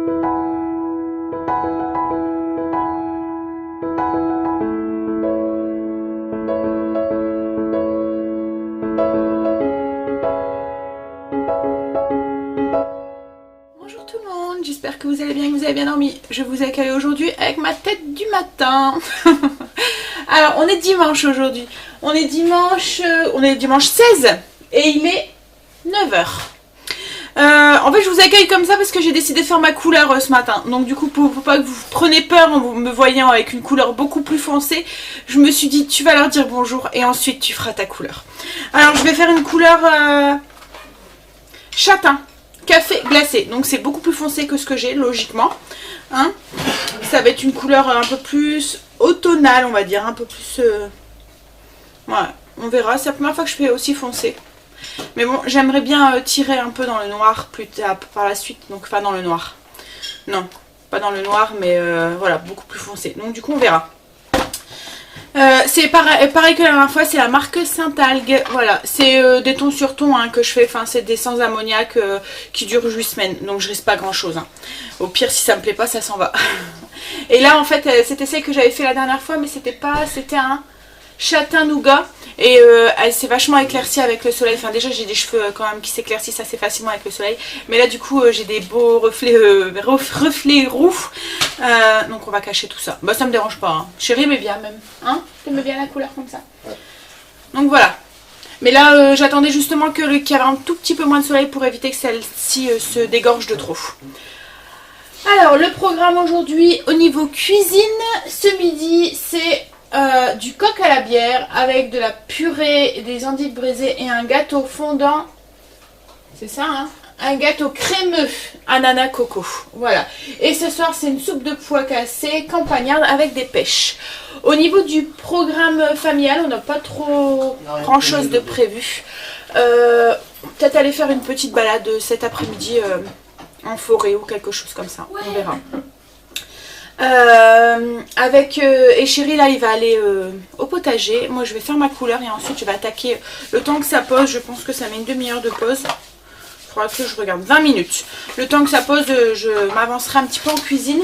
Bonjour tout le monde, j'espère que vous allez bien et que vous avez bien dormi. Je vous accueille aujourd'hui avec ma tête du matin. Alors on est dimanche aujourd'hui. On est dimanche 16 et il est 9 h. En fait je vous accueille comme ça parce que j'ai décidé de faire ma couleur ce matin. Donc du coup pour pas que vous preniez peur en me voyant avec une couleur beaucoup plus foncée, je me suis dit tu vas leur dire bonjour et ensuite tu feras ta couleur. Alors je vais faire une couleur châtain, café glacé. Donc c'est beaucoup plus foncé que ce que j'ai logiquement. Hein, ça va être une couleur un peu plus automnale on va dire, un peu plus... Ouais, on verra, c'est la première fois que je fais aussi foncé. Mais bon, j'aimerais bien tirer un peu dans le noir plus tard, par la suite. Donc pas dans le noir. Non, pas dans le noir, mais voilà, beaucoup plus foncé. Donc du coup, on verra. C'est pareil que la dernière fois, c'est la marque Saint-Algue. Voilà, c'est des tons sur tons hein, que je fais. Enfin, c'est des sans ammoniac qui durent 8 semaines. Donc je risque pas grand chose. Hein. Au pire, si ça me plaît pas, ça s'en va. Et là, en fait, c'était celle que j'avais fait la dernière fois, mais c'était pas... C'était un châtain nougat. Et elle s'est vachement éclaircie avec le soleil. Enfin déjà j'ai des cheveux quand même qui s'éclaircissent assez facilement avec le soleil. Mais là du coup j'ai des beaux reflets roux. Donc on va cacher tout ça. Bah ça me dérange pas. Hein. Chérie aimait bien même. Hein, t'aimais bien la couleur comme ça. Donc voilà. Mais là j'attendais justement qu'il y avait un tout petit peu moins de soleil pour éviter que celle-ci se dégorge de trop. Alors le programme aujourd'hui au niveau cuisine. Ce midi c'est... du coq à la bière avec de la purée, des endives braisées et un gâteau fondant. C'est ça hein, un gâteau crémeux ananas coco. Voilà. Et ce soir c'est une soupe de pois cassés campagnarde avec des pêches. Au niveau du programme familial on n'a pas trop grand chose de prévu. Peut-être aller faire une petite balade cet après-midi en forêt ou quelque chose comme ça. On verra. Et Chéri là il va aller au potager. Moi je vais faire ma couleur et ensuite je vais attaquer le temps que ça pose. Je pense que ça met une demi-heure de pause. Il faudra que je regarde 20 minutes. Le temps que ça pose je m'avancerai un petit peu en cuisine.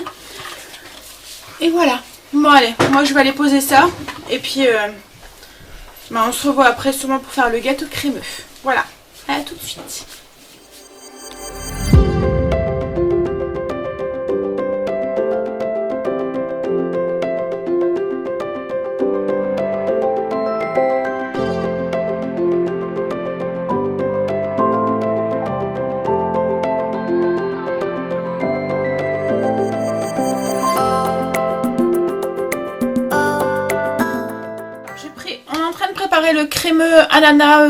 Et voilà. Bon allez, moi je vais aller poser ça. Et puis on se revoit après sûrement pour faire le gâteau crémeux. Voilà, à tout de suite. Le crémeux ananas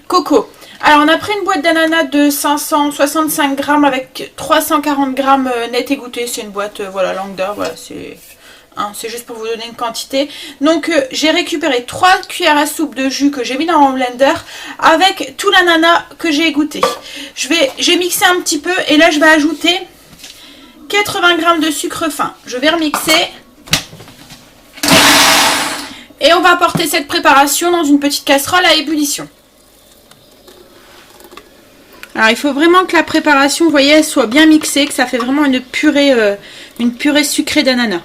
coco. Alors on a pris une boîte d'ananas de 565 grammes avec 340 grammes net égoutté. C'est une boîte voilà Langdor, voilà, c'est juste pour vous donner une quantité. Donc j'ai récupéré 3 cuillères à soupe de jus que j'ai mis dans mon blender avec tout l'ananas que j'ai égoutté. J'ai mixé un petit peu et là je vais ajouter 80 grammes de sucre fin. Je vais remixer. Et on va apporter cette préparation dans une petite casserole à ébullition. Alors il faut vraiment que la préparation, vous voyez, elle soit bien mixée, que ça fait vraiment une purée sucrée d'ananas.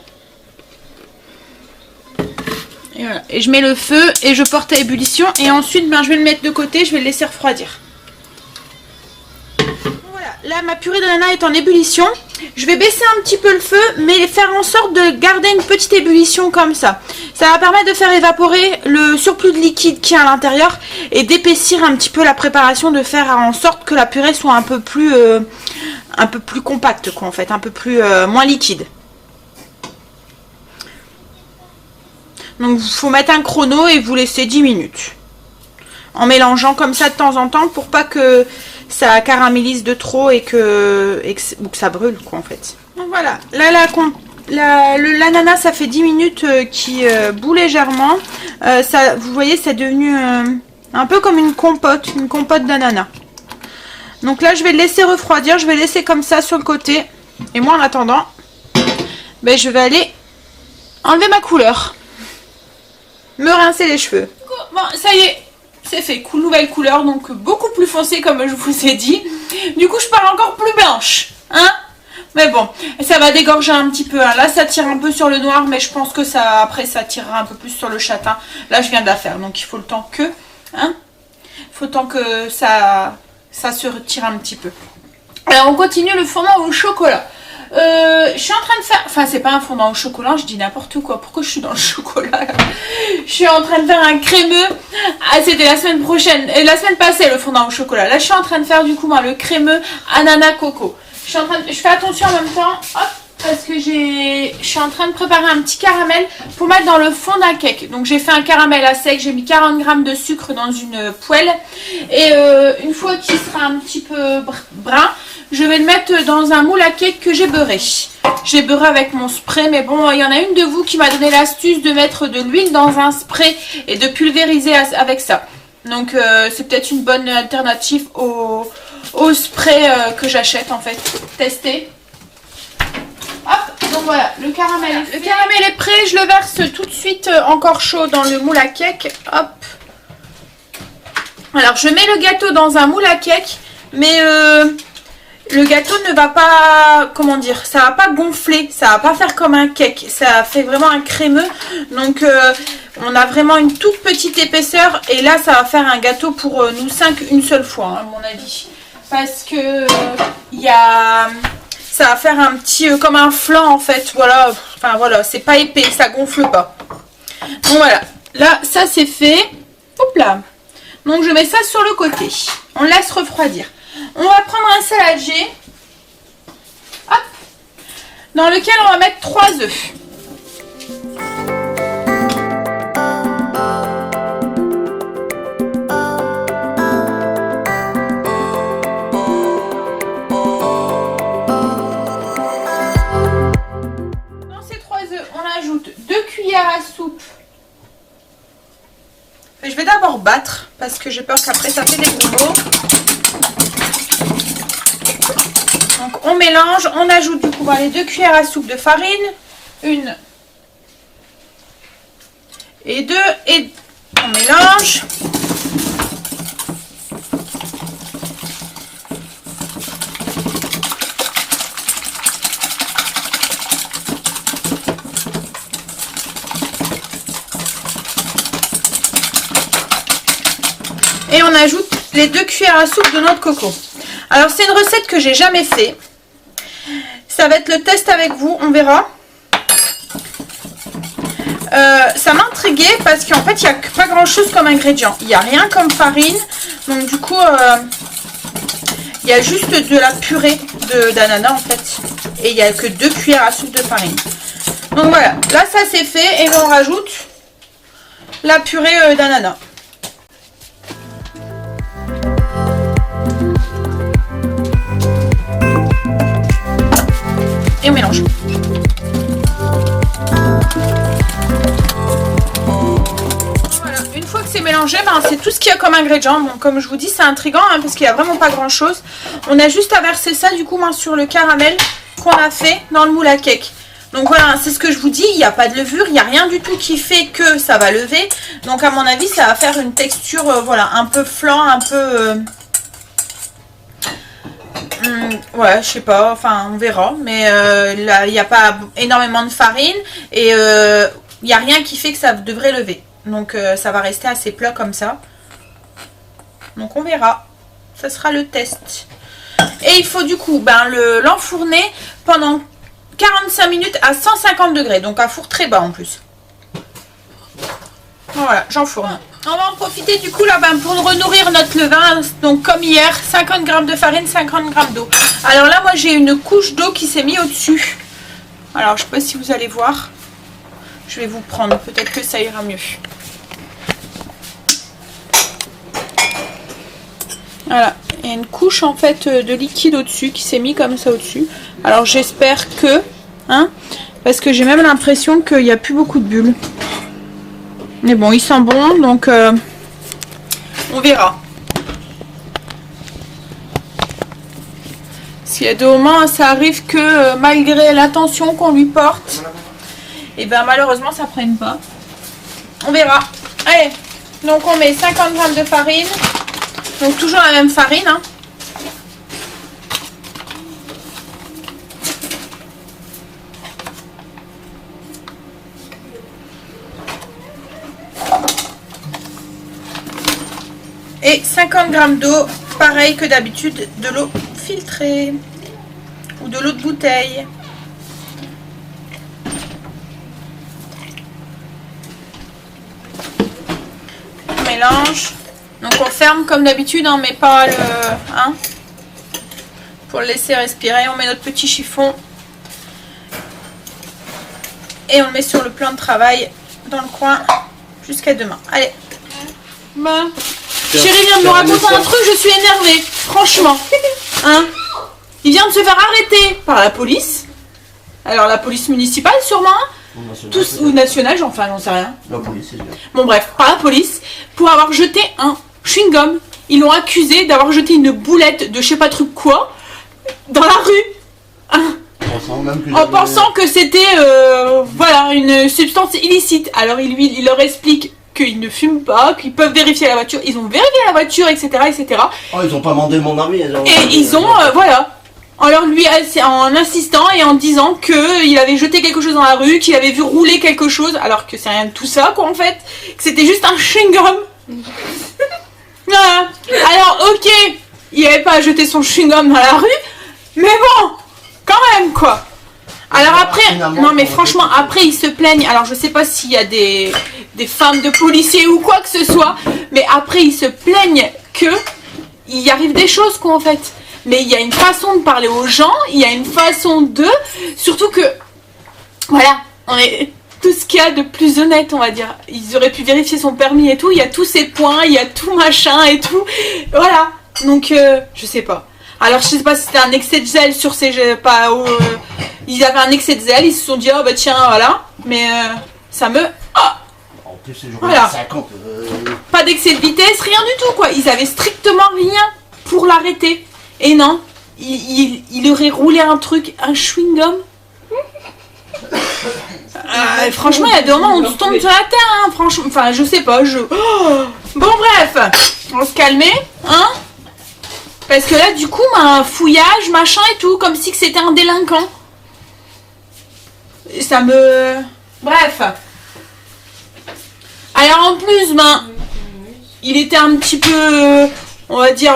Et voilà. Et je mets le feu et je porte à ébullition. Et ensuite, je vais le mettre de côté, je vais le laisser refroidir. Voilà, là ma purée d'ananas est en ébullition. Je vais baisser un petit peu le feu, mais faire en sorte de garder une petite ébullition comme ça. Ça va permettre de faire évaporer le surplus de liquide qui est à l'intérieur et d'épaissir un petit peu la préparation, de faire en sorte que la purée soit un peu plus compacte, quoi, en fait, un peu plus moins liquide. Donc il faut mettre un chrono et vous laisser 10 minutes. En mélangeant comme ça de temps en temps pour pas que ça caramélise de trop ou que ça brûle, quoi, en fait. Donc voilà, là l'ananas ça fait 10 minutes qui bout légèrement. Vous voyez, c'est devenu un peu comme une compote d'ananas. Donc là je vais le laisser refroidir, je vais laisser comme ça sur le côté. Et moi en attendant, je vais aller enlever ma couleur. Me rincer les cheveux. Bon, ça y est, c'est fait. Nouvelle couleur, donc beaucoup plus foncée comme je vous ai dit. Du coup, je parle encore plus blanche. Hein? Mais bon, ça va dégorger un petit peu. Hein. Là, ça tire un peu sur le noir, mais je pense que ça, après, ça tirera un peu plus sur le châtain. Là, je viens de la faire, donc il faut le temps que... Hein, il faut le temps que ça se retire un petit peu. Alors, on continue le fondant au chocolat. Je suis en train de faire... Enfin, c'est pas un fondant au chocolat, je dis n'importe quoi. Pourquoi je suis dans le chocolat là? Je suis en train de faire un crémeux. Ah, c'était la semaine prochaine. Et la semaine passée, le fondant au chocolat. Là, je suis en train de faire du coup, moi, le crémeux ananas coco. Je fais attention en même temps, hop, parce que je suis en train de préparer un petit caramel pour mettre dans le fond d'un cake. Donc j'ai fait un caramel à sec, j'ai mis 40 g de sucre dans une poêle. Et une fois qu'il sera un petit peu brun, je vais le mettre dans un moule à cake que j'ai beurré. J'ai beurré avec mon spray, mais bon, il y en a une de vous qui m'a donné l'astuce de mettre de l'huile dans un spray et de pulvériser avec ça. Donc c'est peut-être une bonne alternative au spray que j'achète en fait. Tester. Hop, donc voilà, le caramel est prêt. Je le verse tout de suite encore chaud dans le moule à cake. Hop. Alors je mets le gâteau dans un moule à cake, mais le gâteau ne va pas, comment dire, ça va pas gonfler, ça va pas faire comme un cake, ça fait vraiment un crémeux. Donc on a vraiment une toute petite épaisseur et là ça va faire un gâteau pour nous 5 une seule fois, hein, à mon avis. Parce que ça va faire un petit comme un flan en fait, voilà. Enfin voilà, c'est pas épais, ça gonfle pas. Donc voilà, là ça c'est fait. Hop là. Donc je mets ça sur le côté. On laisse refroidir. On va prendre un saladier. Hop. Dans lequel on va mettre 3 œufs. À soupe. Et je vais d'abord battre parce que j'ai peur qu'après ça fait des gros mots. Donc on mélange, on ajoute du coup les 2 cuillères à soupe de farine, 1 et 2 et on mélange. Et on ajoute les 2 cuillères à soupe de noix de coco. Alors c'est une recette que j'ai jamais fait. Ça va être le test avec vous, on verra. Ça m'intriguait parce qu'en fait il n'y a pas grand chose comme ingrédient. Il n'y a rien comme farine. Donc du coup il y a juste de la purée d'ananas en fait. Et il n'y a que 2 cuillères à soupe de farine. Donc voilà, là ça c'est fait. Et là on rajoute la purée d'ananas. Et on mélange. Voilà, une fois que c'est mélangé, ben, c'est tout ce qu'il y a comme ingrédient. Bon, comme je vous dis, c'est intriguant hein, parce qu'il n'y a vraiment pas grand chose. On a juste à verser ça du coup sur le caramel qu'on a fait dans le moule à cake. Donc voilà, c'est ce que je vous dis, il n'y a pas de levure, il n'y a rien du tout qui fait que ça va lever. Donc à mon avis, ça va faire une texture voilà, un peu flan, un peu... ouais, je sais pas, enfin on verra, mais là il n'y a pas énormément de farine et il n'y a rien qui fait que ça devrait lever, donc ça va rester assez plat comme ça, donc on verra, ça sera le test. Et il faut du coup l'enfourner pendant 45 minutes à 150 degrés, donc à four très bas en plus. Voilà, j'enfourne. On va en profiter du coup là pour renourrir notre levain. Donc comme hier, 50 g de farine, 50 g d'eau. Alors là moi j'ai une couche d'eau qui s'est mise au-dessus. Alors je sais pas si vous allez voir. Je vais vous prendre, peut-être que ça ira mieux. Voilà, il y a une couche en fait de liquide au-dessus qui s'est mis comme ça au-dessus. Alors j'espère que, hein, parce que j'ai même l'impression qu'il n'y a plus beaucoup de bulles. Mais bon, il sent bon, donc on verra. S'il y a des moments, ça arrive que malgré l'attention qu'on lui porte, et ben malheureusement ça ne prenne pas. On verra. Allez, donc on met 50 g de farine. Donc toujours la même farine. Hein. Et 50 g d'eau, pareil que d'habitude, de l'eau filtrée ou de l'eau de bouteille. On mélange. Donc on ferme comme d'habitude, on met pas le... Hein, pour le laisser respirer. On met notre petit chiffon. Et on le met sur le plan de travail dans le coin jusqu'à demain. Allez. Bah. Chérie vient de me raconter un truc, je suis énervée. Franchement. Hein? Il vient de se faire arrêter par la police. Alors la police municipale sûrement. Tous, ou nationale, j'en sais rien. La police, c'est bien. Bon bref, par la police. Pour avoir jeté un chewing-gum. Ils l'ont accusé d'avoir jeté une boulette de je sais pas truc quoi dans la rue. Hein? En pensant que c'était voilà, une substance illicite. Alors il leur explique qu'ils ne fument pas, qu'ils peuvent vérifier la voiture. Ils ont vérifié la voiture, etc. etc. Oh, ils ont pas mandé mon avis. Ils ont, voilà. Alors lui, en insistant et en disant qu'il avait jeté quelque chose dans la rue, qu'il avait vu rouler quelque chose, alors que c'est rien de tout ça, quoi, en fait. Que c'était juste un chewing-gum. Voilà. Alors, ok, il n'avait pas jeté son chewing-gum dans la rue, mais bon, quand même, quoi. Alors après, non mais franchement, après ils se plaignent. Alors je sais pas s'il y a des femmes de policiers ou quoi que ce soit, mais après ils se plaignent que il y arrive des choses, quoi, en fait. Mais il y a une façon de parler aux gens, il y a une façon de... Surtout que, voilà, on est tout ce qu'il y a de plus honnête, on va dire. Ils auraient pu vérifier son permis et tout, il y a tous ces points, il y a tout machin et tout. Voilà, donc je sais pas. Alors je sais pas si c'était un excès de zèle sur ces... ils avaient un excès de zèle, ils se sont dit, oh bah tiens, voilà. Mais ça me... Oh, en plus, c'est voilà. 50. Pas d'excès de vitesse, rien du tout, quoi. Ils avaient strictement rien pour l'arrêter. Et non, il aurait roulé un truc, un chewing-gum. Franchement, il y a des moments où on se tombe sur la terre, hein, franchement. Enfin, je sais pas, Bon, bref, on va se calmer, hein. Parce que là, du coup, un fouillage, machin et tout, comme si c'était un délinquant. Et ça me... Bref. Alors, en plus, il était un petit peu, on va dire...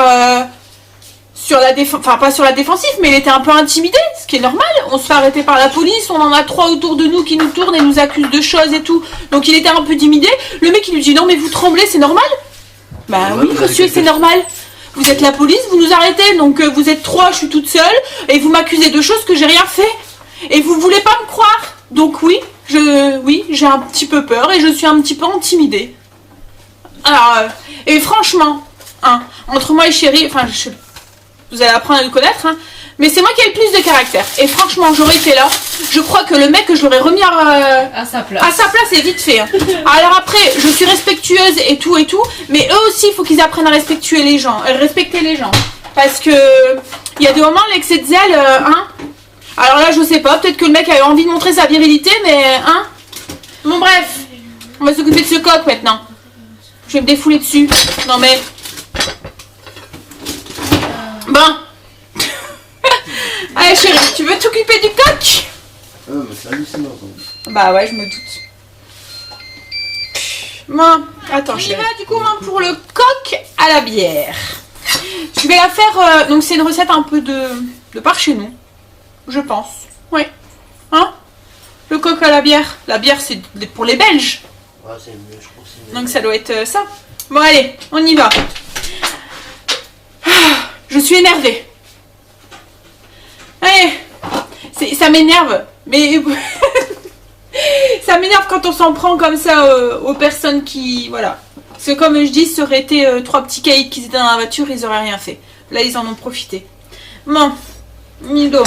sur la enfin pas sur la défensive, mais il était un peu intimidé, ce qui est normal. On se fait arrêter par la police, on en a 3 autour de nous qui nous tournent et nous accusent de choses et tout. Donc il était un peu timidé. Le mec il lui dit non mais vous tremblez, c'est normal. Bah oui monsieur, c'est normal. Vous êtes la police, vous nous arrêtez, donc vous êtes 3, je suis toute seule, et vous m'accusez de choses que j'ai rien fait. Et vous voulez pas me croire. Donc oui, j'ai un petit peu peur et je suis un petit peu intimidée. Alors, et franchement, hein, entre moi et Chérie, enfin vous allez apprendre à le connaître, hein. Mais c'est moi qui ai le plus de caractère. Et franchement, j'aurais été là. Je crois que le mec, je l'aurais remis à sa place. À sa place et vite fait. Hein. Alors après, je suis respectueuse et tout, mais eux aussi, il faut qu'ils apprennent à respecter les gens. Parce que il y a des moments, l'excès de zèle, hein. Alors là, je sais pas, peut-être que le mec avait envie de montrer sa virilité, mais hein. Bon bref, on va s'occuper de ce coq maintenant. Je vais me défouler dessus. Non mais... Bon. Allez chérie, tu veux t'occuper du coq? Mais c'est hallucinant. Bah ouais, je me doute. Bon, attends, je vais du coup pour le coq à la bière. Je vais la faire, donc c'est une recette un peu de par chez nous, je pense. Oui. Hein? Le coq à la bière. La bière c'est pour les Belges. Ouais, c'est mieux, je crois que c'est mieux. Donc ça doit être ça. Bon allez, on y va. Je suis énervée. Allez, ça m'énerve. Mais ça m'énerve quand on s'en prend comme ça aux personnes qui... Voilà. Parce que comme je dis, ça aurait été 3 petits caïds qui étaient dans la voiture, ils auraient rien fait. Là, ils en ont profité. Bon, Nido.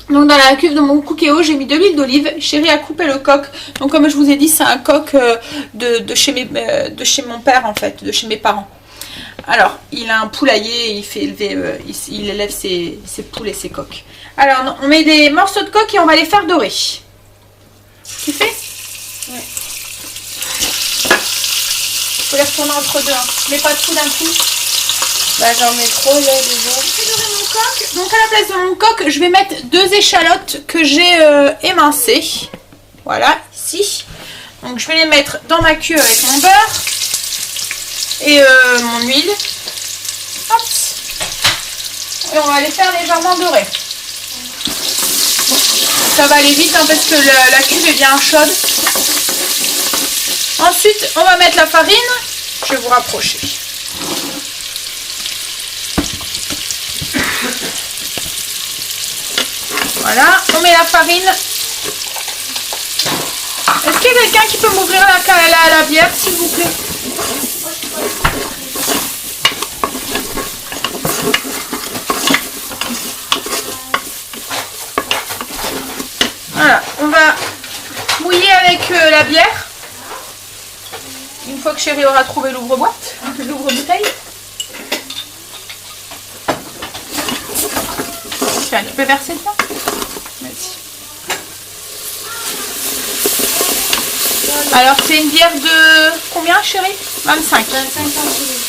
Donc dans la cuve de mon cookéo, j'ai mis de l'huile d'olive. Chérie a coupé le coq. Donc comme je vous ai dit, c'est un coq de chez mon père en fait, de chez mes parents. Alors, il a un poulailler, il fait élever, il élève ses poules et ses coqs. Alors, on met des morceaux de coq et on va les faire dorer. Tu fais? Ouais. Faut les retourner entre deux, hein. Mais pas tout d'un coup. Bah j'en mets trop là déjà. Je fais dorer mon coq. Donc à la place de mon coq, je vais mettre 2 échalotes que j'ai émincées. Voilà, ici. Donc je vais les mettre dans ma cuve avec mon beurre et mon huile. et on va les faire légèrement dorer. Ça va aller vite hein, parce que la cuve est bien chaude. Ensuite, on va mettre la farine. Je vais vous rapprocher. Voilà, on met la farine. Est-ce qu'il y a quelqu'un qui peut m'ouvrir la bière, s'il vous plaît? Voilà, on va mouiller avec la bière. Une fois que chérie aura trouvé l'ouvre-boîte, l'ouvre-bouteille. Tiens, tu peux verser dedans? Merci. Alors c'est une bière de combien chérie? 25. 25 centilitres.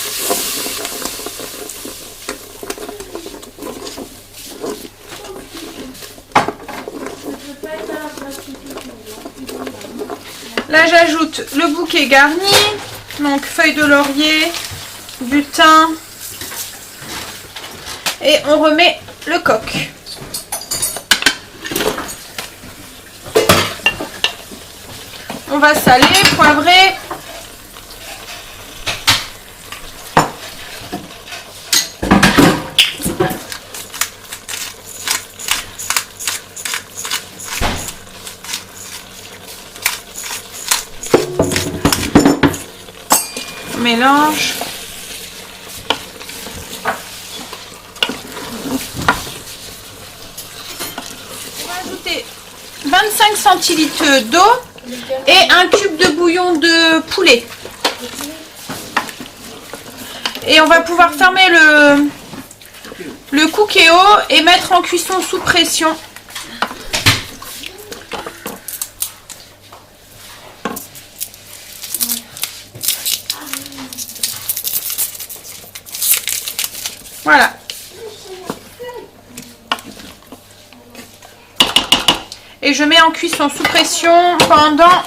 Là j'ajoute le bouquet garni, donc feuilles de laurier, du thym et on remet le coq. On va saler, poivrer. On mélange. On va ajouter 25 centilitres d'eau et un cube de bouillon de poulet. Et on va pouvoir fermer le cookéo et mettre en cuisson sous pression. Voilà. Et je mets en cuisson sous pression pendant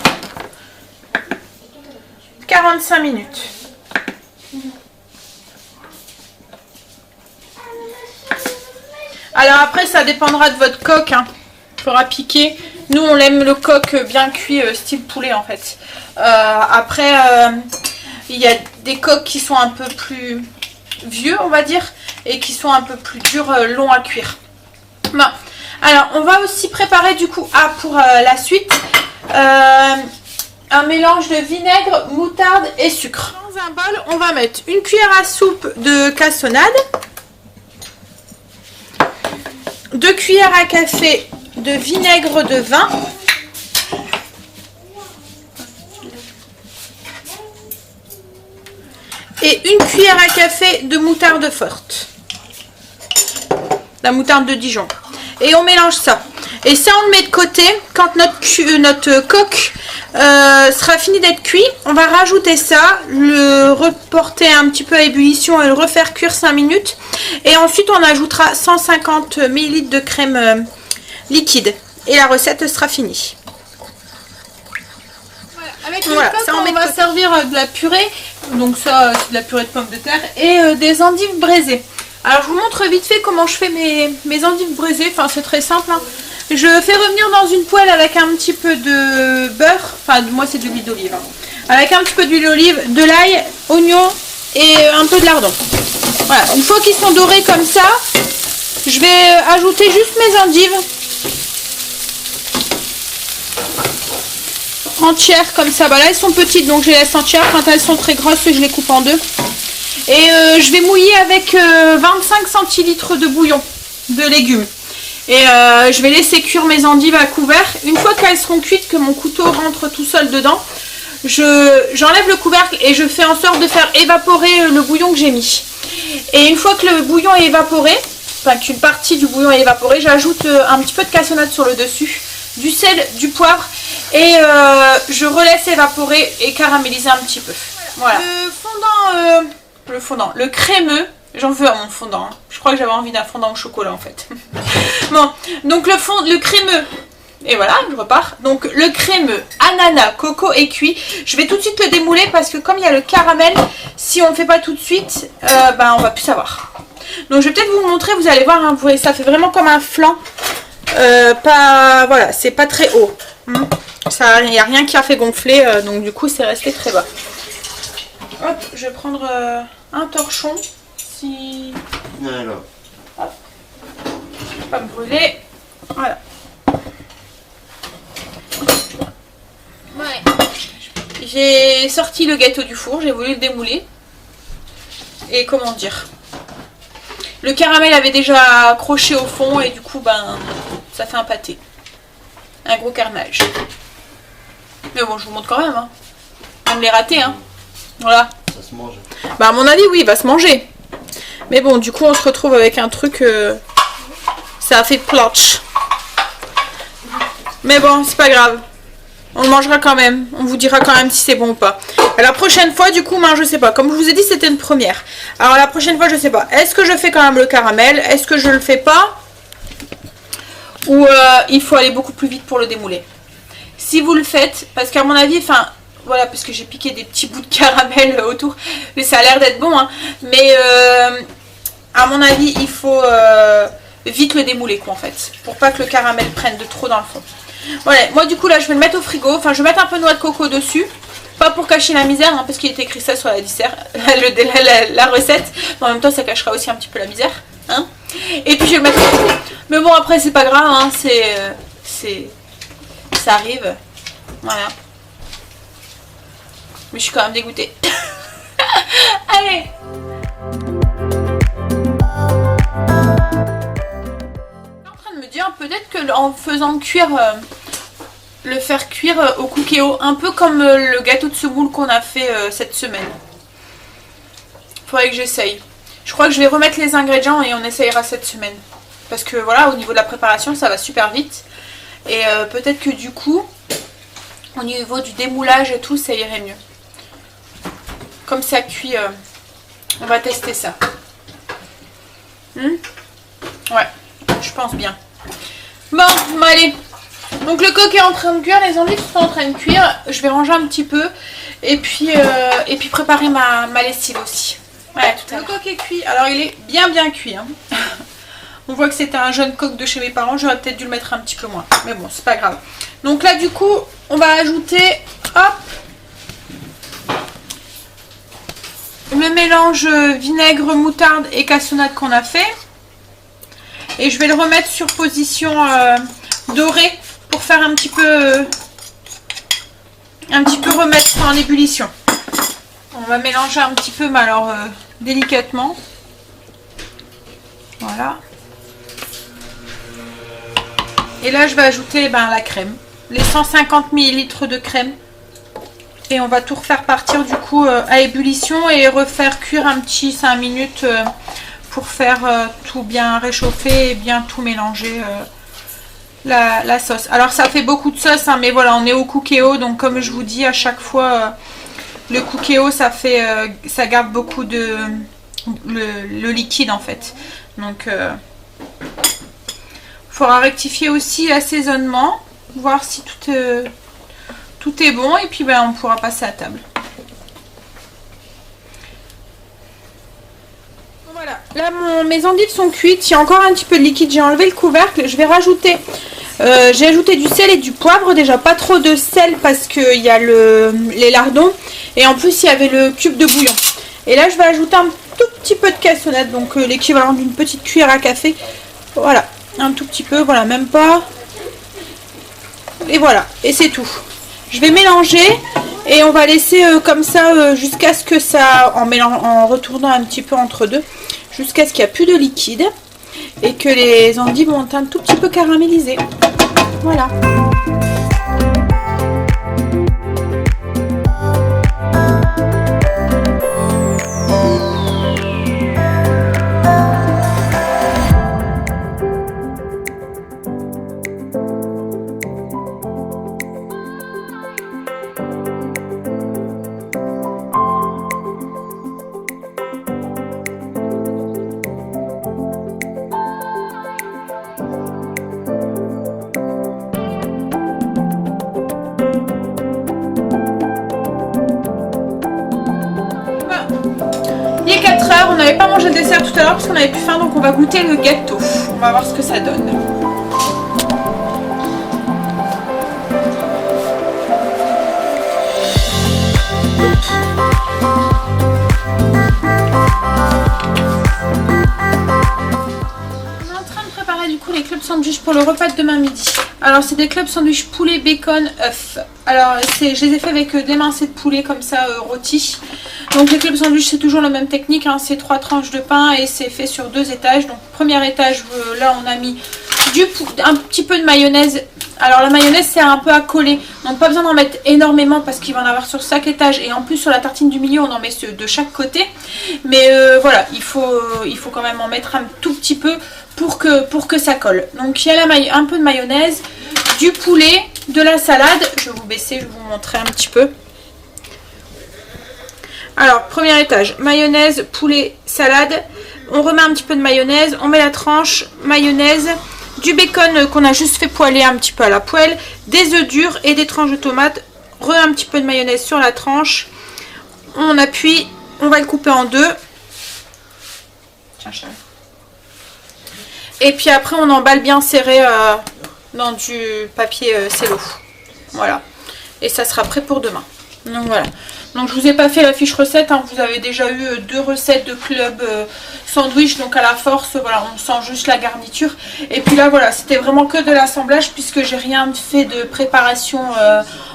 45 minutes. Alors après ça dépendra de votre coq, hein. Il faudra piquer. Nous on aime le coq bien cuit style poulet en fait. Après il y a des coqs qui sont un peu plus vieux on va dire et qui sont un peu plus durs, longs à cuire. Bon. Alors on va aussi préparer du coup pour la suite un mélange de vinaigre, moutarde et sucre. Dans un bol on va mettre une cuillère à soupe de cassonade, 2 cuillères à café de vinaigre de vin, et une cuillère à café de moutarde forte, la moutarde de Dijon. Et on mélange ça. Et ça on le met de côté. Quand notre coq sera fini d'être cuit, on va rajouter ça, le reporter un petit peu à ébullition et le refaire cuire 5 minutes. Et ensuite on ajoutera 150 ml de crème liquide. Et la recette sera finie. Avec le coq, ça on va servir de la purée. Donc ça c'est de la purée de pommes de terre et des endives braisées. Alors je vous montre vite fait comment je fais mes endives braisées, enfin c'est très simple hein. Je fais revenir dans une poêle avec un petit peu de beurre, enfin moi c'est de l'huile d'olive hein. Avec un petit peu d'huile d'olive, de l'ail, oignon et un peu de lardon. Voilà, une fois qu'ils sont dorés comme ça, je vais ajouter juste mes endives entières comme ça. Bah là elles sont petites donc je les laisse entières, quand elles sont très grosses je les coupe en deux. Et je vais mouiller avec 25 centilitres de bouillon de légumes. Et je vais laisser cuire mes endives à couvert. Une fois qu'elles seront cuites, que mon couteau rentre tout seul dedans, j'enlève le couvercle et je fais en sorte de faire évaporer le bouillon que j'ai mis. Et une fois que le bouillon est évaporé, enfin qu'une partie du bouillon est évaporée, j'ajoute un petit peu de cassonade sur le dessus, du sel, du poivre et je relaisse évaporer et caraméliser un petit peu. Voilà. Le crémeux, j'en veux à mon fondant, hein. Je crois que j'avais envie d'un fondant au chocolat en fait. Bon, donc le crémeux, et voilà, je repars. Donc le crémeux, ananas, coco et cuit. Je vais tout de suite le démouler parce que comme il y a le caramel, si on ne le fait pas tout de suite, ben on va plus savoir. Donc je vais peut-être vous montrer, vous allez voir, hein, vous voyez, ça fait vraiment comme un flan. Pas, voilà, c'est pas très haut. Ça, il n'y a rien qui a fait gonfler, donc du coup c'est resté très bas. Hop, je vais prendre un torchon. Si... Alors. Hop. Je vais pas me brûler. Voilà. Ouais. J'ai sorti le gâteau du four, j'ai voulu le démouler. Et comment dire, le caramel avait déjà accroché au fond et du coup ben ça fait un pâté. Un gros carnage. Mais bon, je vous montre quand même, hein. Même les ratés, hein. Voilà. Ça se mange. Bah à mon avis oui, il va se manger. Mais bon, du coup on se retrouve avec un truc, ça a fait plotch. Mais bon, c'est pas grave. On le mangera quand même. On vous dira quand même si c'est bon ou pas. Et la prochaine fois, du coup, ben, je sais pas. Comme je vous ai dit, c'était une première. Alors la prochaine fois, je sais pas. Est-ce que je fais quand même le caramel? Est-ce que je le fais pas? Ou il faut aller beaucoup plus vite pour le démouler? Si vous le faites, parce qu'à mon avis, enfin, voilà, parce que j'ai piqué des petits bouts de caramel autour. Mais ça a l'air d'être bon, hein. Mais à mon avis, il faut vite le démouler, quoi, en fait. Pour pas que le caramel prenne de trop dans le fond. Voilà, moi du coup là je vais le mettre au frigo, enfin je vais mettre un peu de noix de coco dessus, pas pour cacher la misère, hein, parce qu'il est écrit ça sur la dessert, la recette, mais en même temps ça cachera aussi un petit peu la misère, hein. Et puis je vais le mettre au frigo. Mais bon après c'est pas grave, hein, ça arrive, voilà. Mais je suis quand même dégoûtée. Allez. Peut-être que en faisant cuire, le faire cuire au cookéo, un peu comme le gâteau de semoule qu'on a fait cette semaine. Faudrait que j'essaye. Je crois que je vais remettre les ingrédients et on essayera cette semaine. Parce que voilà, au niveau de la préparation, ça va super vite. Et peut-être que du coup, au niveau du démoulage et tout, ça irait mieux. Comme ça cuit, on va tester ça. Ouais, je pense bien. Bon, allez. Donc le coq est en train de cuire, les endives sont en train de cuire. Je vais ranger un petit peu et puis préparer ma lessive aussi. Ouais, tout à l'heure. Le coq est cuit. Alors il est bien cuit, hein. On voit que c'était un jeune coq de chez mes parents. J'aurais peut-être dû le mettre un petit peu moins. Mais bon, c'est pas grave. Donc là du coup, on va ajouter, hop, le mélange vinaigre, moutarde et cassonade qu'on a fait. Et je vais le remettre sur position dorée pour faire un petit peu remettre en ébullition. On va mélanger un petit peu, mais alors délicatement. Voilà. Et là, je vais ajouter la crème. Les 150 ml de crème. Et on va tout refaire partir du coup à ébullition et refaire cuire un petit 5 minutes pour faire tout bien réchauffer et bien tout mélanger la sauce. Alors ça fait beaucoup de sauce, hein, mais voilà, on est au cookéo, donc comme je vous dis à chaque fois, le cookéo ça garde beaucoup de le liquide en fait. Donc il faudra rectifier aussi l'assaisonnement, voir si tout est bon et puis on pourra passer à table. Voilà, là mes endives sont cuites, il y a encore un petit peu de liquide, j'ai enlevé le couvercle, je vais rajouter, j'ai ajouté du sel et du poivre, déjà pas trop de sel parce qu'il y a les lardons et en plus il y avait le cube de bouillon. Et là je vais ajouter un tout petit peu de cassonade, donc l'équivalent d'une petite cuillère à café, voilà, un tout petit peu, voilà, même pas, et voilà, et c'est tout. Je vais mélanger et on va laisser comme ça jusqu'à ce que ça, en retournant un petit peu entre deux, jusqu'à ce qu'il n'y a plus de liquide et que les endives vont un tout petit peu caraméliser. Voilà. pas mangé le dessert tout à l'heure parce qu'on avait plus faim, donc on va goûter le gâteau. On va voir ce que ça donne. Du coup les clubs sandwich pour le repas de demain midi. Alors c'est des clubs sandwich poulet, bacon, œuf. Alors je les ai fait avec de l'émincé de poulet comme ça rôti. Donc les clubs sandwich c'est toujours la même technique, hein. C'est 3 tranches de pain et c'est fait sur 2 étages. Donc premier étage là on a mis un petit peu de mayonnaise. Alors la mayonnaise sert un peu à coller, donc pas besoin d'en mettre énormément parce qu'il va en avoir sur chaque étage et en plus sur la tartine du milieu on en met de chaque côté. Mais voilà, il faut quand même en mettre un tout petit peu pour que ça colle. Donc il y a un peu de mayonnaise, du poulet, de la salade. Je vais vous baisser, je vais vous montrer un petit peu. Alors premier étage, mayonnaise, poulet, salade. On remet un petit peu de mayonnaise, on met la tranche, mayonnaise, du bacon qu'on a juste fait poêler un petit peu à la poêle, des œufs durs et des tranches de tomates, un petit peu de mayonnaise sur la tranche, on appuie, on va le couper en deux. Tiens chérie. Et puis après on emballe bien serré dans du papier cello. Voilà. Et ça sera prêt pour demain. Donc voilà. Donc je vous ai pas fait la fiche recette, hein. Vous avez déjà eu 2 recettes de club sandwich, donc à la force voilà, on sent juste la garniture. Et puis là voilà, c'était vraiment que de l'assemblage puisque j'ai rien fait de préparation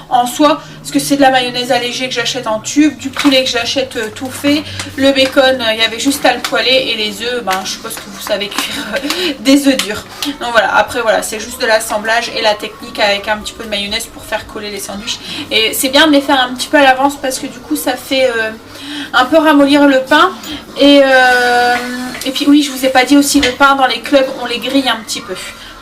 en soi, parce que c'est de la mayonnaise allégée que j'achète en tube, du poulet que j'achète tout fait, le bacon il y avait juste à le poêler et les œufs, ben, je suppose que vous savez cuire des œufs durs. Donc voilà, après voilà, c'est juste de l'assemblage et la technique avec un petit peu de mayonnaise pour faire coller les sandwichs. Et c'est bien de les faire un petit peu à l'avance parce que du coup ça fait un peu ramollir le pain. Et puis oui, je vous ai pas dit aussi, le pain dans les clubs on les grille un petit peu.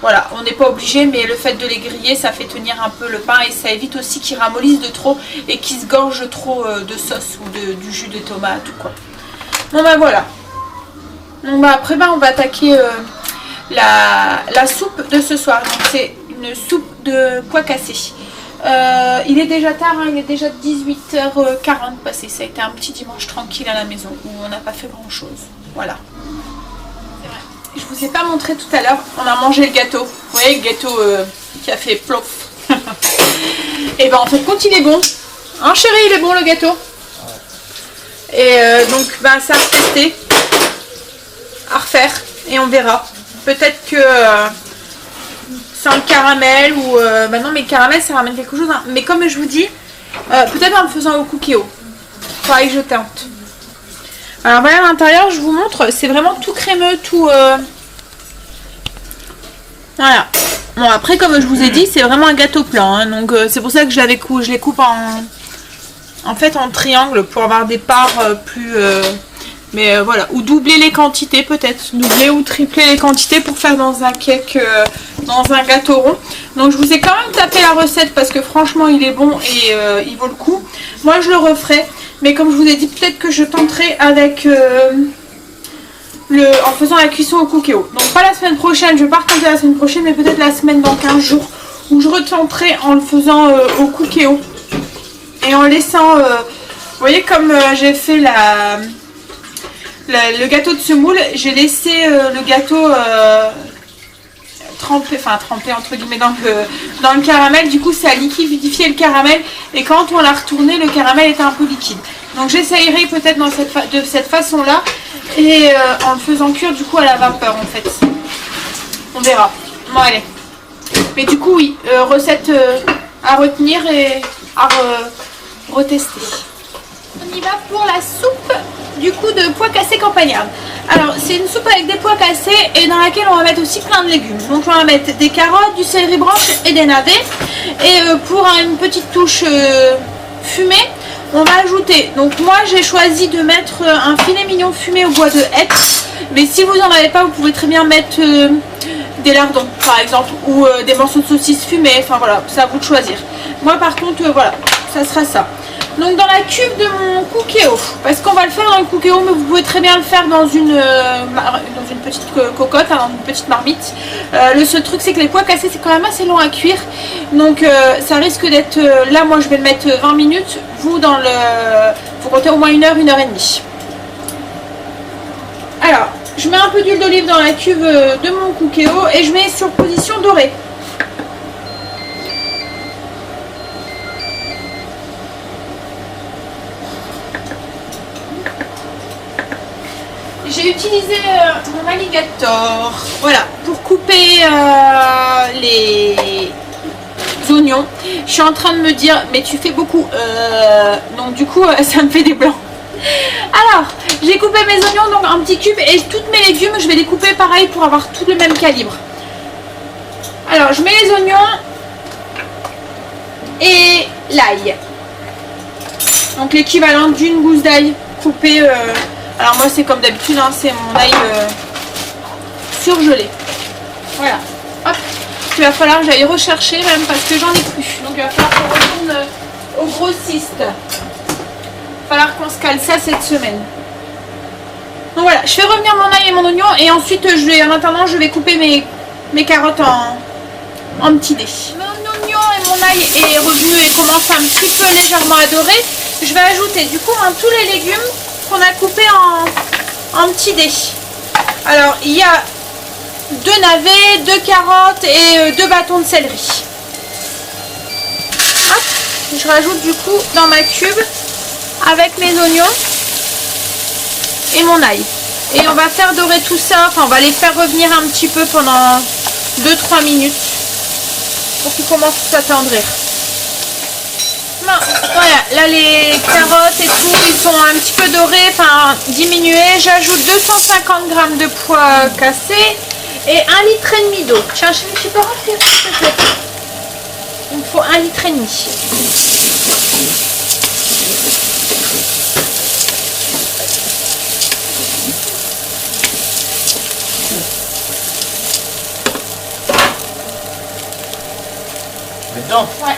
Voilà, on n'est pas obligé, mais le fait de les griller, ça fait tenir un peu le pain et ça évite aussi qu'ils ramollissent de trop et qu'ils se gorgent trop de sauce ou du jus de tomate ou quoi. Bon bah voilà. Donc bah après on va attaquer la soupe de ce soir. Donc c'est une soupe de pois cassés. Il est déjà tard, hein, il est déjà 18h40 passé. Ça a été un petit dimanche tranquille à la maison où on n'a pas fait grand chose. Voilà. Je vous ai pas montré tout à l'heure, on a mangé le gâteau. Vous voyez le gâteau qui a fait plof. Et ben en fait quand il est bon, hein chérie, il est bon le gâteau. Et donc ben ça à tester, à refaire et on verra. Peut-être que sans le caramel ou bah non mais le caramel ça ramène quelque chose. Hein. Mais comme je vous dis, peut-être en le faisant au cookéo. Pareil je tente. Alors voilà à l'intérieur, je vous montre, c'est vraiment tout crémeux, tout... Voilà. Bon après comme je vous ai dit, c'est vraiment un gâteau plat, hein, donc c'est pour ça que je les coupe en fait en triangle pour avoir des parts plus... mais voilà, ou doubler les quantités peut-être, doubler ou tripler les quantités pour faire dans un cake, dans un gâteau rond. Donc je vous ai quand même tapé la recette parce que franchement il est bon et il vaut le coup. Moi je le referai. Mais comme je vous ai dit, peut-être que je tenterai avec en faisant la cuisson au cookéo. Donc pas la semaine prochaine, je ne vais pas retenter la semaine prochaine, mais peut-être la semaine dans 15 jours. Où je retenterai en le faisant au cookéo. Et en laissant, vous voyez comme j'ai fait le gâteau de semoule, j'ai laissé le gâteau trempé entre guillemets dans le caramel. Du coup ça a liquidifié le caramel et quand on l'a retourné le caramel était un peu liquide. Donc j'essayerai peut-être de cette façon là et en le faisant cuire du coup à la vapeur en fait. On verra. Bon allez. Mais du coup oui, recette à retenir et à retester. On y va pour la soupe du coup de pois cassés campagnardes. Alors c'est une soupe avec des pois cassés et dans laquelle on va mettre aussi plein de légumes. Donc on va mettre des carottes, du céleri branche et des navets. Et pour une petite touche fumée, on va ajouter, donc moi j'ai choisi de mettre un filet mignon fumé au bois de hêtre. Mais si vous n'en avez pas, vous pouvez très bien mettre des lardons par exemple ou des morceaux de saucisse fumés. Enfin voilà, c'est à vous de choisir. Moi par contre voilà, ça sera ça. Donc dans la cuve de mon cookéo, parce qu'on va le faire dans le cookéo, mais vous pouvez très bien le faire dans une petite cocotte, hein, dans une petite marmite. Le seul truc c'est que les pois cassés c'est quand même assez long à cuire, donc ça risque d'être, là moi je vais le mettre 20 minutes, vous comptez au moins 1 heure, 1 heure et demie. Alors, je mets un peu d'huile d'olive dans la cuve de mon cookéo et je mets sur position dorée. J'ai utilisé mon alligator, voilà, pour couper les oignons. Je suis en train de me dire, mais tu fais beaucoup, donc du coup ça me fait des blancs. Alors, j'ai coupé mes oignons donc en petits cubes et toutes mes légumes, je vais les couper pareil pour avoir tout le même calibre. Alors, je mets les oignons et l'ail. Donc l'équivalent d'une gousse d'ail coupée. Alors moi c'est comme d'habitude, hein, c'est mon ail surgelé. Voilà. Hop. Il va falloir que j'aille rechercher même parce que j'en ai plus. Donc il va falloir qu'on retourne au grossiste. Il va falloir qu'on se cale ça cette semaine. Donc voilà, je fais revenir mon ail et mon oignon et ensuite en attendant je vais couper mes carottes en petits dés. Mon oignon et mon ail est revenu et commence un petit peu légèrement à dorer. Je vais ajouter du coup tous les légumes qu'on a coupés en petits dés. Alors il y a 2 navets, 2 carottes et 2 bâtons de céleri. Hop, je rajoute du coup dans ma cube avec mes oignons et mon ail. Et on va faire dorer tout ça, enfin on va les faire revenir un petit peu pendant 2-3 minutes pour qu'ils commencent à s'attendrir. Voilà, là les carottes et tout, ils sont un petit peu dorés, enfin diminués. J'ajoute 250 g de pois cassés et 1,5 litre d'eau. Tiens, chérie, tu peux remplir s'il te plaît. Il me faut 1,5 litre. Dedans. Ouais.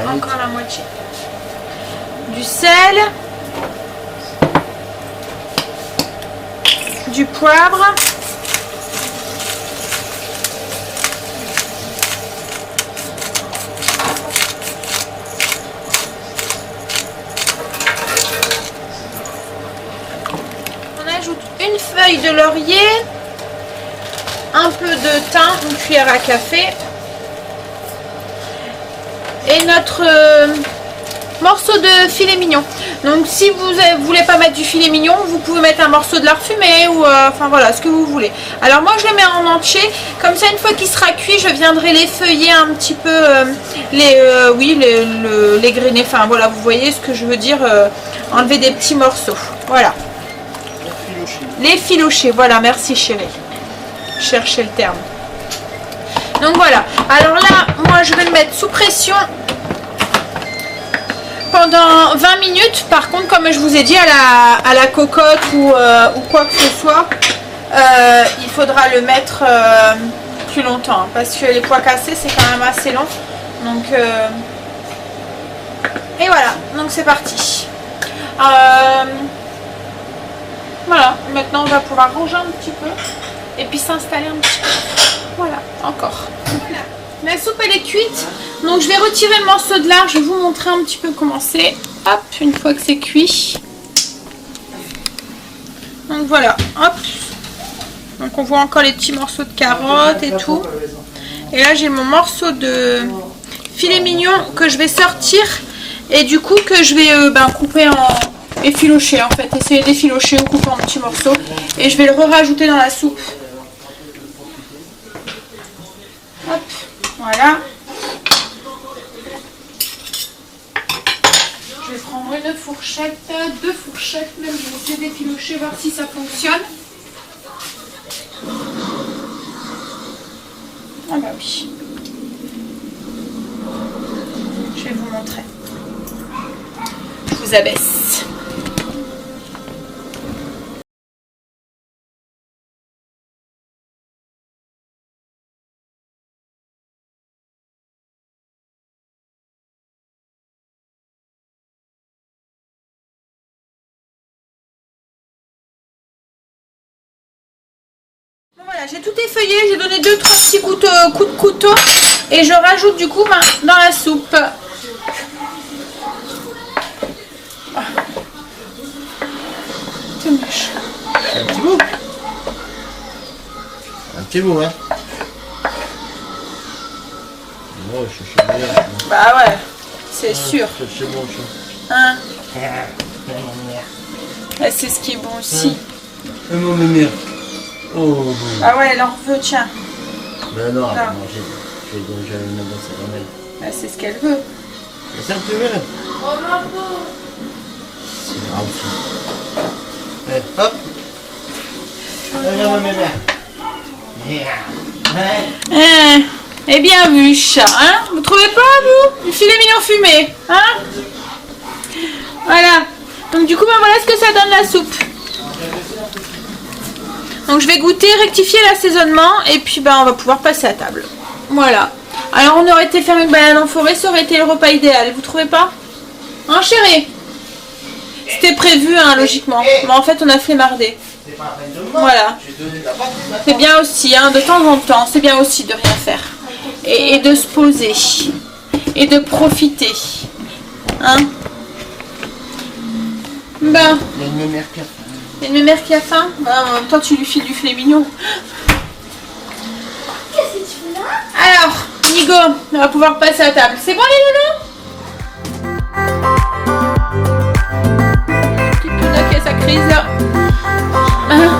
Encore la moitié. Du sel. Du poivre. On ajoute une feuille de laurier. Un peu de thym, une cuillère à café. Et notre morceau de filet mignon. Donc si vous voulez pas mettre du filet mignon, vous pouvez mettre un morceau de lard fumé ou enfin voilà ce que vous voulez. Alors moi je les mets en entier, comme ça une fois qu'il sera cuit je viendrai les feuiller un petit peu, les grainer, enfin voilà vous voyez ce que je veux dire, enlever des petits morceaux. Voilà. Les filochés, voilà, merci chérie. Cherchez le terme. Donc voilà, alors là, moi je vais le mettre sous pression pendant 20 minutes. Par contre, comme je vous ai dit, à la cocotte ou quoi que ce soit, il faudra le mettre plus longtemps. Parce que les pois cassés, c'est quand même assez long. Donc, et voilà, donc c'est parti. Voilà, maintenant on va pouvoir ranger un petit peu. Et puis s'installer un petit peu. Voilà, encore. La soupe elle est cuite. Donc je vais retirer le morceau de lard. Je vais vous montrer un petit peu comment c'est. Hop, une fois que c'est cuit. Donc voilà, hop. Donc on voit encore les petits morceaux de carottes et tout. Et là j'ai mon morceau de filet mignon que je vais sortir. Et du coup que je vais couper en... effilocher en fait. Essayer d'effilocher ou couper en petits morceaux. Et je vais le rajouter dans la soupe. Hop, voilà. Je vais prendre une fourchette, 2 fourchettes, même je vais essayer d'effilocher, voir si ça fonctionne. Ah bah oui. Je vais vous montrer. Je vous abaisse. Voilà, j'ai tout effeuillé, j'ai donné 2-3 petits coups de couteau et je rajoute du coup dans la soupe. moche. Un petit bout. Un petit bout, hein. Moi, je suis chez moi. Bah ouais, c'est sûr. C'est chez moi, Hein? C'est ce qui est bon aussi. Et mon mère. Oh. Ah ouais, elle en veut, tiens. Ben non, Non. j'ai déjà une dans sa gamelle. Bah, c'est ce qu'elle veut. C'est ça que tu veux là? Oh ma peau. C'est grave ça. Hop. Regarde ma mère. Eh bien vu, chat, hein? Vous trouvez pas, vous? Du filet mignon fumé, hein? Voilà. Donc du coup, ben voilà ce que ça donne la soupe. Donc je vais goûter, rectifier l'assaisonnement et puis ben on va pouvoir passer à table. Voilà. Alors on aurait été faire une balade en forêt, ça aurait été le repas idéal, vous trouvez pas? Hein, chérie? C'était prévu, hein, logiquement. Mais en fait, on a flemmardé. C'est pas la peine de me Voilà. J'ai donné la partie. C'est bien aussi, hein, de temps en temps, c'est bien aussi de rien faire. Et de se poser. Et de profiter. Hein? Ben, Il y a une mère qui a faim. il y a une mère qui a faim. Ben, en même temps, tu lui files du filet mignon. Qu'est-ce que tu fais là? Alors, Nigo, on va pouvoir passer à table. C'est bon, les loulous? Petite Puna qui a sa crise, là. Hein?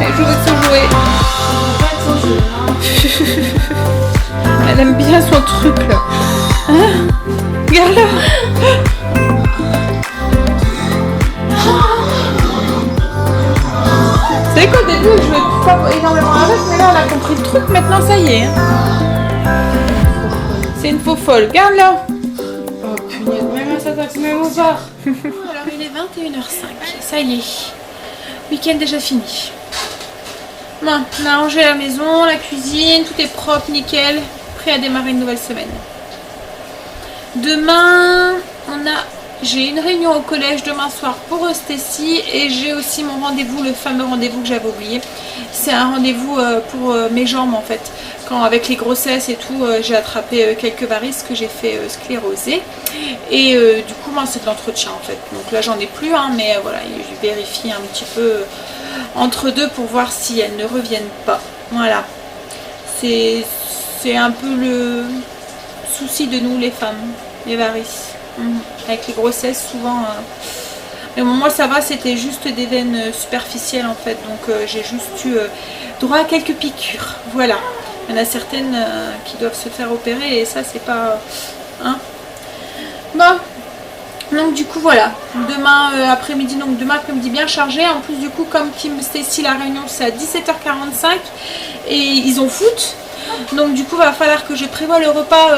Elle joue avec son jouet. Elle aime bien son truc, là. Hein? Regarde-la. C'est qu'au début, je jouais pas énormément avec, mais là, elle a compris le truc. Maintenant, ça y est. Hein. C'est une faux folle. Regarde-la. Oh punaise, même ça taxe même au bar. Alors, il est 21h05. Ça y est. Week-end déjà fini. Bon, on a rangé la maison, la cuisine, tout est propre, nickel. Prêt à démarrer une nouvelle semaine. Demain, j'ai une réunion au collège demain soir pour Stécie et j'ai aussi mon rendez-vous, le fameux rendez-vous que j'avais oublié. C'est un rendez-vous pour mes jambes en fait. Quand avec les grossesses et tout, j'ai attrapé quelques varices que j'ai fait scléroser. Et du coup, moi, c'est de l'entretien en fait. Donc là, j'en ai plus, hein, mais voilà, je vérifie un petit peu entre deux pour voir si elles ne reviennent pas. Voilà. C'est un peu le souci de nous les femmes, les varices. Avec les grossesses souvent mais bon, moi ça va, c'était juste des veines superficielles en fait, donc j'ai juste eu droit à quelques piqûres, voilà. Il y en a certaines qui doivent se faire opérer et ça c'est pas hein. Bon, donc du coup voilà, demain après-midi, donc demain après-midi bien chargé, en plus du coup comme Kim Stacy la réunion c'est à 17h45 et ils ont foot. Donc du coup va falloir que je prévoie le repas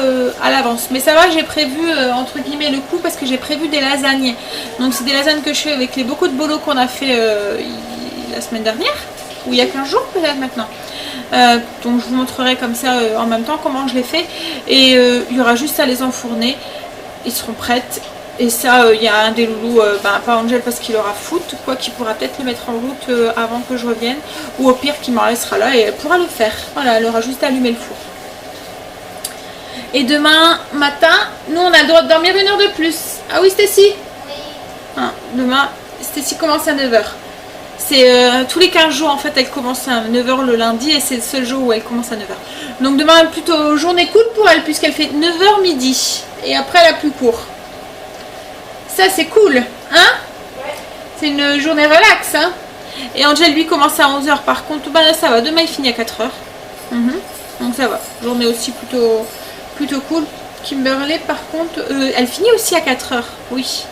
à l'avance. Mais ça va, j'ai prévu entre guillemets le coup parce que j'ai prévu des lasagnes. Donc c'est des lasagnes que je fais avec les beaucoup de bolos qu'on a fait la semaine dernière. Ou il y a 15 jours peut-être maintenant. Donc je vous montrerai comme ça en même temps comment je les fais. Et il y aura juste à les enfourner. Ils seront prêtes. Et ça, il y a un des loulous, pas Angel parce qu'il aura foot, quoi qu'il pourra peut-être le mettre en route avant que je revienne. Ou au pire, qu'il m'en laissera là et elle pourra le faire. Voilà, elle aura juste à allumer le four. Et demain matin, nous on a le droit de dormir une heure de plus. Ah oui, Stacy? Oui. Demain, Stacy commence à 9h. C'est tous les 15 jours en fait, elle commence à 9h le lundi et c'est le seul jour où elle commence à 9h. Donc demain, plutôt journée cool pour elle puisqu'elle fait 9h midi. Et après, elle a plus court. Ça c'est cool, hein? Ouais. C'est une journée relax, hein? Et Angel lui commence à 11h par contre, bah ça va, demain il finit à 4h. Donc ça va, journée aussi plutôt cool. Kimberley par contre, elle finit aussi à 4h, oui.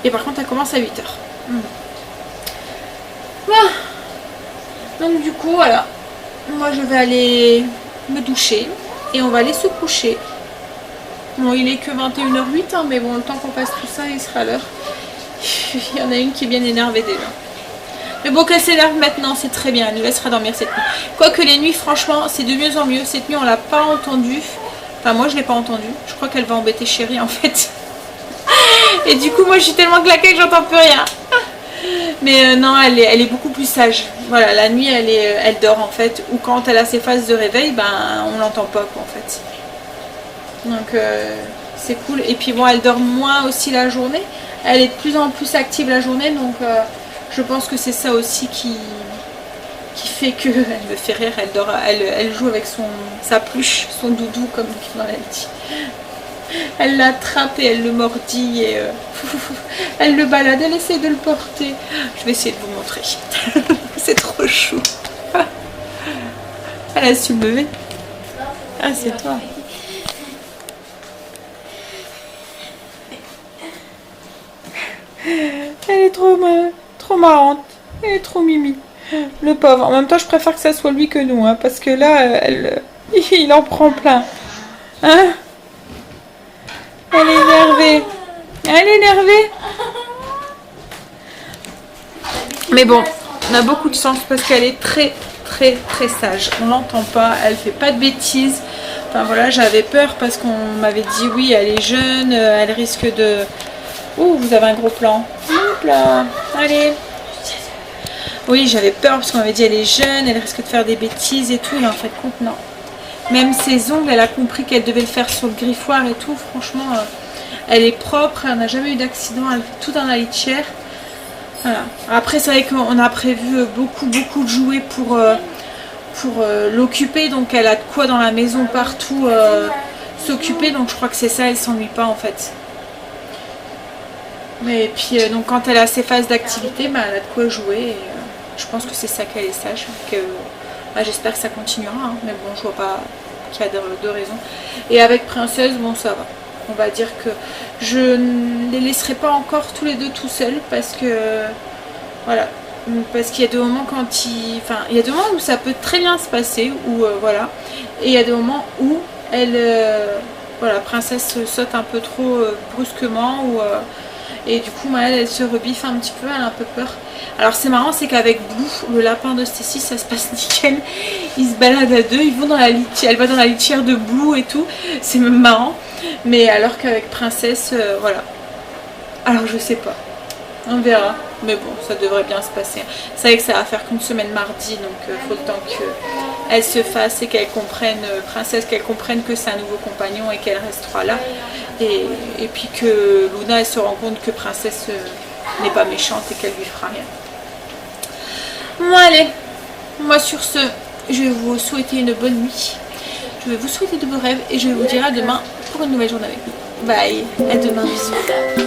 Et par contre elle commence à 8h. Voilà. Donc du coup voilà, moi je vais aller me doucher et on va aller se coucher. Bon, il est que 21h08, hein, mais bon, le temps qu'on fasse tout ça, il sera à l'heure. Il y en a une qui est bien énervée déjà. Mais bon, qu'elle s'énerve maintenant, c'est très bien, elle nous laissera dormir cette nuit. Quoique les nuits, franchement, c'est de mieux en mieux. Cette nuit, on l'a pas entendue. Enfin, moi, je l'ai pas entendue. Je crois qu'elle va embêter Chérie, en fait. Et du coup, moi, je suis tellement claquée que j'entends plus rien. Mais non, elle est beaucoup plus sage. Voilà, la nuit, elle dort, en fait. Ou quand elle a ses phases de réveil, ben, on l'entend pas, quoi, en fait. Donc c'est cool. Et puis bon, elle dort moins aussi la journée. Elle est de plus en plus active la journée. Donc Je pense que c'est ça aussi qui fait que elle me fait rire. Elle dort, elle joue avec sa pluche, son doudou comme dans la dit. Elle l'attrape et elle le mordit et elle le balade, elle essaie de le porter. Je vais essayer de vous montrer. C'est trop chou. Elle a su me lever. Ah, c'est toi. Elle est trop marrante. Elle est trop mimi. Le pauvre. En même temps, je préfère que ça soit lui que nous, hein, parce que là, il en prend plein. Hein? Elle est énervée. Elle est énervée. Mais bon, on a beaucoup de chance parce qu'elle est très sage. On l'entend pas, elle fait pas de bêtises. Enfin voilà, j'avais peur parce qu'on m'avait dit oui, elle est jeune, elle risque de... Ouh, vous avez un gros plan. Hop là, allez. Oui, j'avais peur parce qu'on m'avait dit elle est jeune, elle risque de faire des bêtises et tout. Et en fait, compte, non. Même ses ongles, elle a compris qu'elle devait le faire sur le griffoir et tout. Franchement, elle est propre, elle n'a jamais eu d'accident, elle fait tout dans la litière. Voilà. Après, c'est vrai qu'on a prévu beaucoup de jouets pour l'occuper. Donc, elle a de quoi dans la maison partout s'occuper. Donc, je crois que c'est ça, elle s'ennuie pas en fait. Mais puis, donc, quand elle a ses phases d'activité, bah, elle a de quoi jouer. Et, je pense que c'est ça qu'elle est sage. Bah, j'espère que ça continuera. Hein. Mais bon, je vois pas qu'il y a de raison. Et avec Princesse, bon, ça va. On va dire que je ne les laisserai pas encore tous les deux tout seuls parce que voilà, parce qu'il y a des moments il y a des moments où ça peut très bien se passer ou voilà, et il y a des moments où voilà, Princesse saute un peu trop brusquement ou et du coup elle se rebiffe un petit peu, elle a un peu peur. Alors c'est marrant, c'est qu'avec Blue, le lapin de Stacy, ça se passe nickel. Ils se baladent à deux, ils vont dans la litière, elle va dans la litière de Blue et tout, c'est même marrant. Mais alors qu'avec Princesse, voilà. Alors je sais pas, on verra. Mais bon, ça devrait bien se passer. C'est vrai que ça va faire qu'une semaine mardi, donc faut le temps qu'elle se fasse et qu'elle comprenne, Princesse, qu'elle comprenne que c'est un nouveau compagnon et qu'elle restera là. Et puis que Luna, elle se rend compte que Princesse n'est pas méchante et qu'elle lui fera rien. Bon allez, moi sur ce, je vais vous souhaiter une bonne nuit. Je vais vous souhaiter de beaux rêves et je vais vous dire à demain pour une nouvelle journée avec nous. Bye, à demain, bisous.